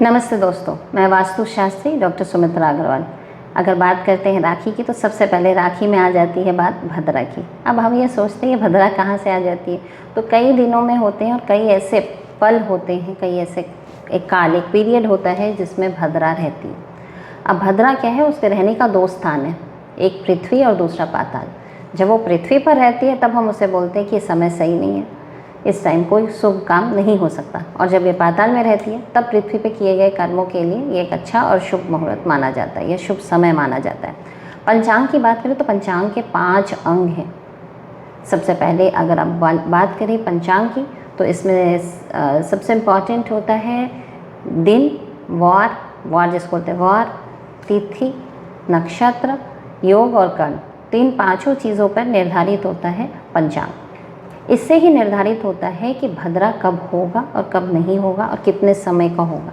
नमस्ते दोस्तों, मैं वास्तु शास्त्री डॉक्टर सुमित्रा अग्रवाल। अगर बात करते हैं राखी की तो सबसे पहले राखी में आ जाती है बात भद्रा की। अब हम ये सोचते हैं भद्रा कहाँ से आ जाती है, तो कई दिनों में होते हैं और कई ऐसे पल होते हैं, कई ऐसे एक पीरियड होता है जिसमें भद्रा रहती है। अब भद्रा क्या है, उसके रहने का दो स्थान है, एक पृथ्वी और दूसरा पाताल। जब वो पृथ्वी पर रहती है तब हम उसे बोलते हैं कि समय सही नहीं है, इस टाइम कोई शुभ काम नहीं हो सकता। और जब ये पाताल में रहती है तब पृथ्वी पे किए गए कर्मों के लिए ये एक अच्छा और शुभ मुहूर्त माना जाता है, यह शुभ समय माना जाता है। पंचांग की बात करें तो पंचांग के 5 अंग हैं। सबसे पहले अगर आप बात करें पंचांग की तो इसमें सबसे इम्पॉर्टेंट होता है दिन, वार जिसको बोलते हैं वार, तिथि, नक्षत्र, योग और कर्ण। तो इन 5 चीज़ों पर निर्धारित होता है पंचांग। इससे ही निर्धारित होता है कि भद्रा कब होगा और कब नहीं होगा और कितने समय का होगा।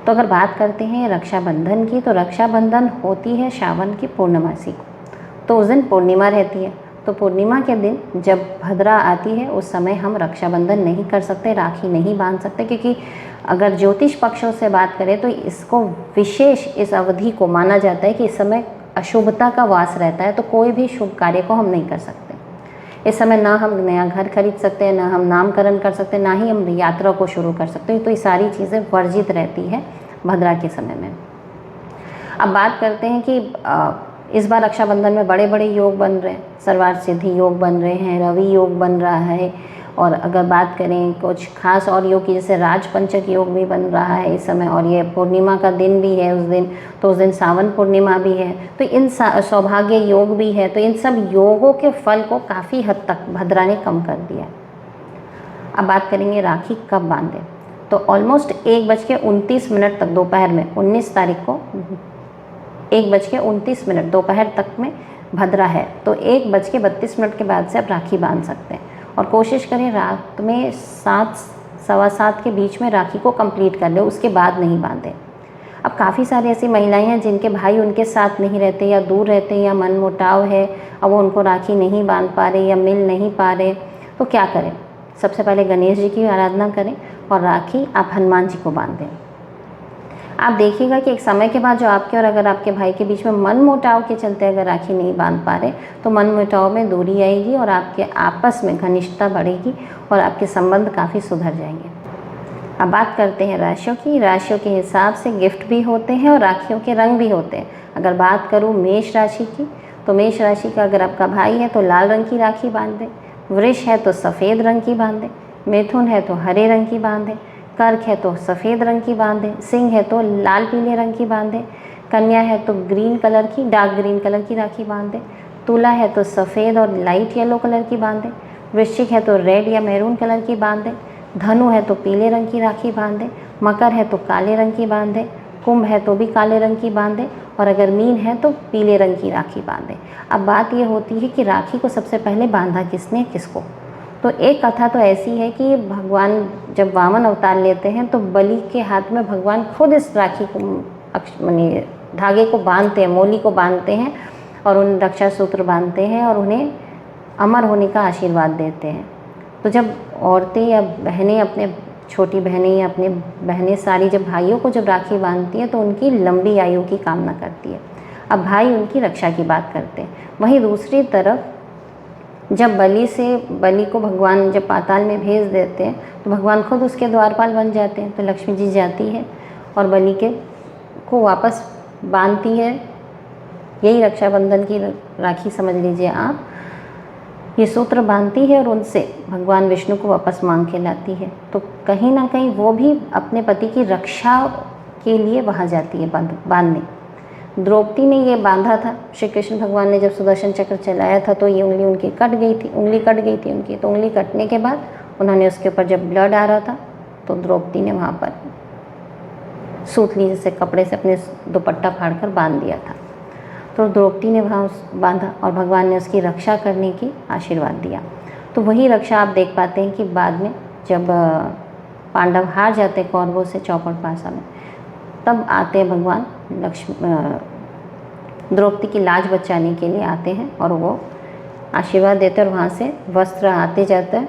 तो अगर बात करते हैं रक्षाबंधन की, तो रक्षाबंधन होती है श्रावण की पूर्णमासी को, तो उस दिन पूर्णिमा रहती है। तो पूर्णिमा के दिन जब भद्रा आती है उस समय हम रक्षाबंधन नहीं कर सकते, राखी नहीं बांध सकते, क्योंकि अगर ज्योतिष पक्षों से बात करें तो इसको विशेष इस अवधि को माना जाता है कि इस समय अशुभता का वास रहता है, तो कोई भी शुभ कार्य को हम नहीं कर सकते। इस समय ना हम नया घर खरीद सकते हैं, ना हम नामकरण कर सकते हैं, ना ही हम यात्रा को शुरू कर सकते हैं। तो ये सारी चीज़ें वर्जित रहती है भद्रा के समय में। अब बात करते हैं कि इस बार रक्षाबंधन में बड़े बड़े योग बन रहे हैं, सर्वार्थ सिद्धि योग बन रहे हैं, रवि योग बन रहा है, और अगर बात करें कुछ खास और योग की, जैसे राजपंचक योग भी बन रहा है इस समय, और ये पूर्णिमा का दिन भी है उस दिन, तो उस दिन सावन पूर्णिमा भी है, तो इन सौभाग्य योग भी है। तो इन सब योगों के फल को काफ़ी हद तक भद्रा ने कम कर दिया। अब बात करेंगे राखी कब बांधें, तो ऑलमोस्ट 1:29 तक दोपहर में 19 तारीख को 1:29 दोपहर तक में भद्रा है, तो 1:32 के बाद से आप राखी बांध सकते हैं। और कोशिश करें रात में 7 सवा 7 के बीच में राखी को कंप्लीट कर ले, उसके बाद नहीं बांधें। अब काफ़ी सारी ऐसी महिलाएं हैं जिनके भाई उनके साथ नहीं रहते, या दूर रहते हैं, या मन मुटाव है, अब वो उनको राखी नहीं बांध पा रहे या मिल नहीं पा रहे, तो क्या करें? सबसे पहले गणेश जी की आराधना करें और राखी आप हनुमान जी को बांध दें। आप देखिएगा कि एक समय के बाद जो आपके और अगर आपके भाई के बीच में मन मुटाव के चलते अगर राखी नहीं बांध पा रहे, तो मन मुटाव में दूरी आएगी और आपके आपस में घनिष्ठता बढ़ेगी और आपके संबंध काफ़ी सुधर जाएंगे। अब बात करते हैं राशियों की। राशियों के हिसाब से गिफ्ट भी होते हैं और राखियों के रंग भी होते हैं। अगर बात करूँ मेष राशि की, तो मेष राशि का अगर आपका भाई है तो लाल रंग की राखी बांध दें, वृष है तो सफ़ेद रंग की बांधें, मिथुन है तो हरे रंग की बांधें, कर्क है तो सफ़ेद रंग की बांधें, सिंह है तो लाल पीले रंग की बांधें, कन्या है तो ग्रीन कलर की, डार्क ग्रीन कलर की राखी बांधें, तुला है तो सफ़ेद और लाइट येलो कलर की बांधें, वृश्चिक है तो रेड या मैरून कलर की बांधें, धनु है तो पीले रंग की राखी बांधें, मकर है तो काले रंग की बांधें, कुंभ है तो भी काले रंग की बांधें, और अगर मीन है तो पीले रंग की राखी बांधें। अब बात ये होती है कि राखी को सबसे पहले बांधा किसने, किसको? तो एक कथा तो ऐसी है कि भगवान जब वामन अवतार लेते हैं तो बलि के हाथ में भगवान खुद इस राखी को माने धागे को बांधते हैं, मोली को बांधते हैं और उन रक्षा सूत्र बांधते हैं और उन्हें अमर होने का आशीर्वाद देते हैं। तो जब औरतें या बहनें अपने छोटी बहनें या अपने बहनें सारी जब भाइयों को जब राखी बांधती हैं तो उनकी लंबी आयु की कामना करती है। अब भाई उनकी रक्षा की बात करते हैं। वहीं दूसरी तरफ जब बलि को भगवान जब पाताल में भेज देते हैं तो भगवान खुद उसके द्वारपाल बन जाते हैं। तो लक्ष्मी जी जाती है और बलि को वापस बांधती है। यही रक्षाबंधन की राखी समझ लीजिए आप। ये सूत्र बांधती है और उनसे भगवान विष्णु को वापस मांग के लाती है। तो कहीं ना कहीं वो भी अपने पति की रक्षा के लिए वहाँ जाती है बांधने। द्रौपदी ने ये बांधा था, श्री कृष्ण भगवान ने जब सुदर्शन चक्र चलाया था तो ये उंगली उनकी कट गई थी, उंगली कट गई थी उनकी। तो उंगली कटने के बाद उन्होंने उसके ऊपर जब ब्लड आ रहा था तो द्रौपदी ने वहाँ पर सूतली जैसे कपड़े से अपने दुपट्टा फाड़कर बांध दिया था। तो द्रौपदी ने वहाँ बांधा और भगवान ने उसकी रक्षा करने की आशीर्वाद दिया। तो वही रक्षा आप देख पाते हैं कि बाद में जब पांडव हार जाते कौरवों से चौपड़ पासा में, तब आते हैं भगवान द्रौपदी की लाज बचाने के लिए आते हैं और वो आशीर्वाद देते हैं और वहाँ से वस्त्र आते जाते हैं।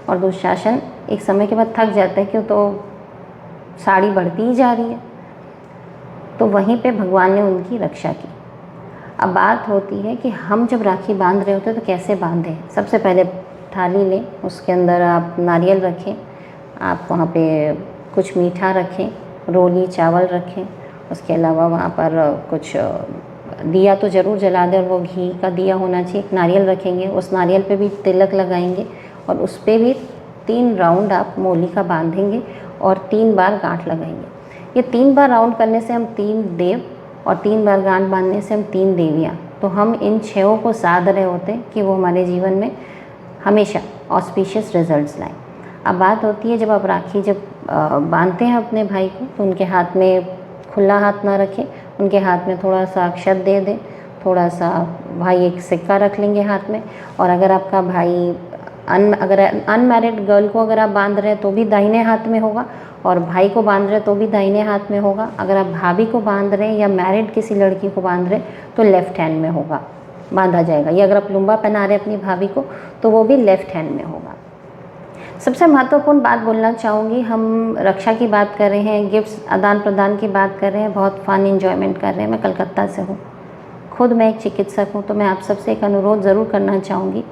और दुशासन एक समय के बाद थक जाता है, क्यों तो साड़ी बढ़ती ही जा रही है। तो वहीं पे भगवान ने उनकी रक्षा की। अब बात होती है कि हम जब राखी बांध रहे होते हैं तो कैसे बांधें। सबसे पहले थाली लें, उसके अंदर आप नारियल रखें, आप वहाँ पे कुछ मीठा रखें, रोली चावल रखें, उसके अलावा वहाँ पर कुछ दिया तो ज़रूर जला दें और वो घी का दिया होना चाहिए। एक नारियल रखेंगे, उस नारियल पे भी तिलक लगाएंगे और उस पर भी 3 राउंड आप मोली का बांधेंगे और 3 बार गांठ लगाएंगे। ये 3 बार राउंड करने से हम 3 देव और 3 बार गांठ बांधने से हम 3 देवियाँ, तो हम इन 6 को साध रहे होते हैं कि वो हमारे जीवन में हमेशा ऑस्पिशियस रिजल्ट्स लाएं। अब बात होती है जब आप राखी जब बांधते हैं अपने भाई को तो उनके हाथ में खुला हाथ ना रखें, उनके हाथ में थोड़ा सा अक्षत दे दें, थोड़ा सा भाई एक सिक्का रख लेंगे हाथ में। और अगर आपका भाई अगर अनमैरिड गर्ल को अगर आप बांध रहे हैं तो भी दाहिने हाथ में होगा और भाई को बांध रहे हैं तो भी दाहिने हाथ में होगा। अगर आप भाभी को बांध रहे हैं या मैरिड किसी लड़की को बांध रहे हैं तो लेफ़्ट हैंड में होगा, बांधा जाएगा। या अगर आप लुम्बा पहना रहे हैं अपनी भाभी को तो वो भी लेफ़्ट हैंड में होगा। सबसे महत्वपूर्ण बात बोलना चाहूँगी, हम रक्षा की बात कर रहे हैं, गिफ्ट्स आदान प्रदान की बात कर रहे हैं, बहुत फ़न एंजॉयमेंट कर रहे हैं। मैं कलकत्ता से हूँ, खुद मैं एक चिकित्सक हूँ, तो मैं आप सबसे एक अनुरोध ज़रूर करना चाहूँगी।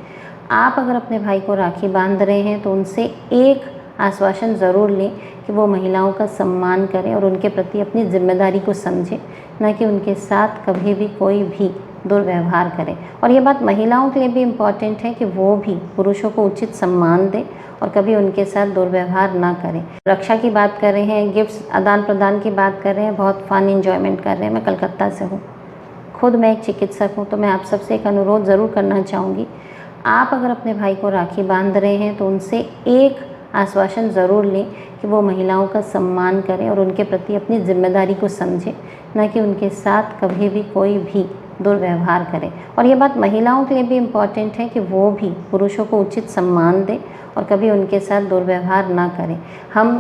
आप अगर अपने भाई को राखी बांध रहे हैं तो उनसे एक आश्वासन ज़रूर लें कि वो महिलाओं का सम्मान करें और उनके प्रति अपनी जिम्मेदारी को समझें, न कि उनके साथ कभी भी कोई भी दुर्व्यवहार करें। और ये बात महिलाओं के लिए भी इम्पॉर्टेंट है कि वो भी पुरुषों को उचित सम्मान दें और कभी उनके साथ दुर्व्यवहार ना करें। रक्षा की बात कर रहे हैं, गिफ्ट्स आदान प्रदान की बात कर रहे हैं, बहुत फ़न एंजॉयमेंट कर रहे हैं। मैं कलकत्ता से हूँ, खुद मैं एक चिकित्सक हूँ, तो मैं आप सबसे एक अनुरोध ज़रूर करना चाहूँगी। आप अगर अपने भाई को राखी बांध रहे हैं तो उनसे एक आश्वासन ज़रूर लें कि वो महिलाओं का सम्मान करें और उनके प्रति अपनी जिम्मेदारी को समझें, न कि उनके साथ कभी भी कोई भी दुर्व्यवहार करें। और ये बात महिलाओं के लिए भी इम्पॉर्टेंट है कि वो भी पुरुषों को उचित सम्मान दें और कभी उनके साथ दुर्व्यवहार ना करें। हम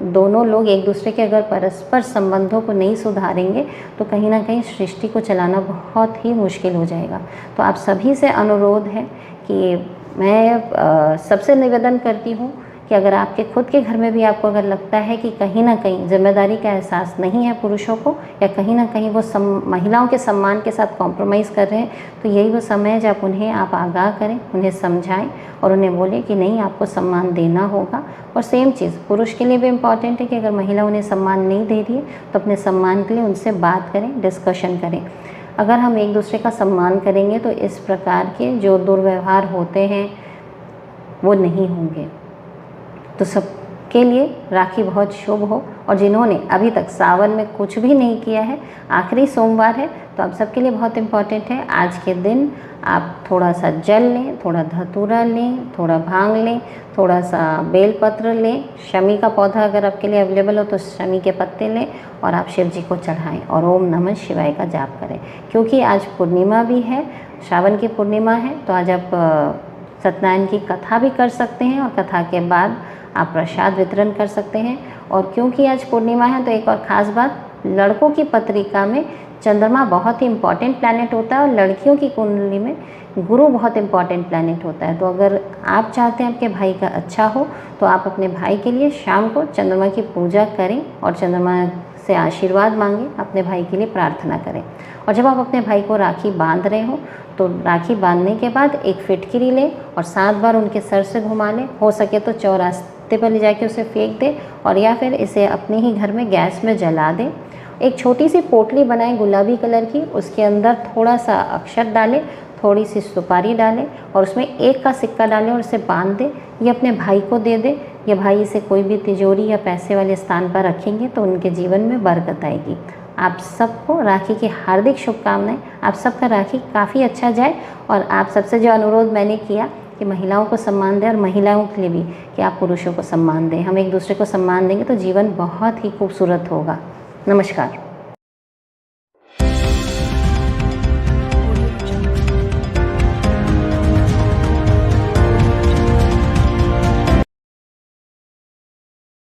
दोनों लोग एक दूसरे के अगर परस्पर संबंधों को नहीं सुधारेंगे तो कहीं ना कहीं सृष्टि को चलाना बहुत ही मुश्किल हो जाएगा। तो आप सभी से अनुरोध है कि मैं सबसे निवेदन करती हूँ कि अगर आपके खुद के घर में भी आपको अगर लगता है कि कहीं ना कहीं जिम्मेदारी का एहसास नहीं है पुरुषों को, या कहीं ना कहीं वो महिलाओं के सम्मान के साथ कॉम्प्रोमाइज़ कर रहे हैं, तो यही वो समय है जब उन्हें आप आगाह करें, उन्हें समझाएं और उन्हें बोलें कि नहीं, आपको सम्मान देना होगा। और सेम चीज़ पुरुष के लिए भी इम्पॉर्टेंट है कि अगर महिला उन्हें सम्मान नहीं दे रही है तो अपने सम्मान के लिए उनसे बात करें, डिस्कशन करें। अगर हम एक दूसरे का सम्मान करेंगे तो इस प्रकार के जो दुर्व्यवहार होते हैं वो नहीं होंगे। तो सबके लिए राखी बहुत शुभ हो। और जिन्होंने अभी तक सावन में कुछ भी नहीं किया है, आखिरी सोमवार है, तो आप सबके लिए बहुत इम्पॉर्टेंट है आज के दिन आप थोड़ा सा जल लें, थोड़ा धतूरा लें, थोड़ा भांग लें, थोड़ा सा बेलपत्र लें, शमी का पौधा अगर आपके लिए अवेलेबल हो तो शमी के पत्ते लें और आप शिव जी को चढ़ाएं और ओम नमः शिवाय का जाप करें। क्योंकि आज पूर्णिमा भी है, श्रावण की पूर्णिमा है, तो आज आप सत्यनारायण की कथा भी कर सकते हैं और कथा के बाद आप प्रसाद वितरण कर सकते हैं। और क्योंकि आज पूर्णिमा है तो एक और ख़ास बात, लड़कों की पत्रिका में चंद्रमा बहुत ही इम्पॉर्टेंट प्लैनेट होता है और लड़कियों की कुंडली में गुरु बहुत इम्पॉर्टेंट प्लैनेट होता है। तो अगर आप चाहते हैं आपके भाई का अच्छा हो तो आप अपने भाई के लिए शाम को चंद्रमा की पूजा करें और चंद्रमा से आशीर्वाद मांगें, अपने भाई के लिए प्रार्थना करें। और जब आप अपने भाई को राखी बांध रहे हो तो राखी बांधने के बाद एक फिटकिरी लें और 7 बार उनके सर से घुमा लें। हो सके तो चौरास्ते पर ले जाके उसे फेंक दें और या फिर इसे अपने ही घर में गैस में जला दें। एक छोटी सी पोटली बनाएं गुलाबी कलर की, उसके अंदर थोड़ा सा अक्षत डालें, थोड़ी सी सुपारी डालें और उसमें 1 का सिक्का डालें और उसे बांध दें। ये अपने भाई को दे दें। ये भाई इसे कोई भी तिजोरी या पैसे वाले स्थान पर रखेंगे तो उनके जीवन में बरकत आएगी। आप सबको राखी की हार्दिक शुभकामनाएं। आप सबका राखी काफ़ी अच्छा जाए। और आप सबसे जो अनुरोध मैंने किया कि महिलाओं को सम्मान दें और महिलाओं के लिए भी कि आप पुरुषों को सम्मान दें, हम एक दूसरे को सम्मान देंगे तो जीवन बहुत ही खूबसूरत होगा। नमस्कार।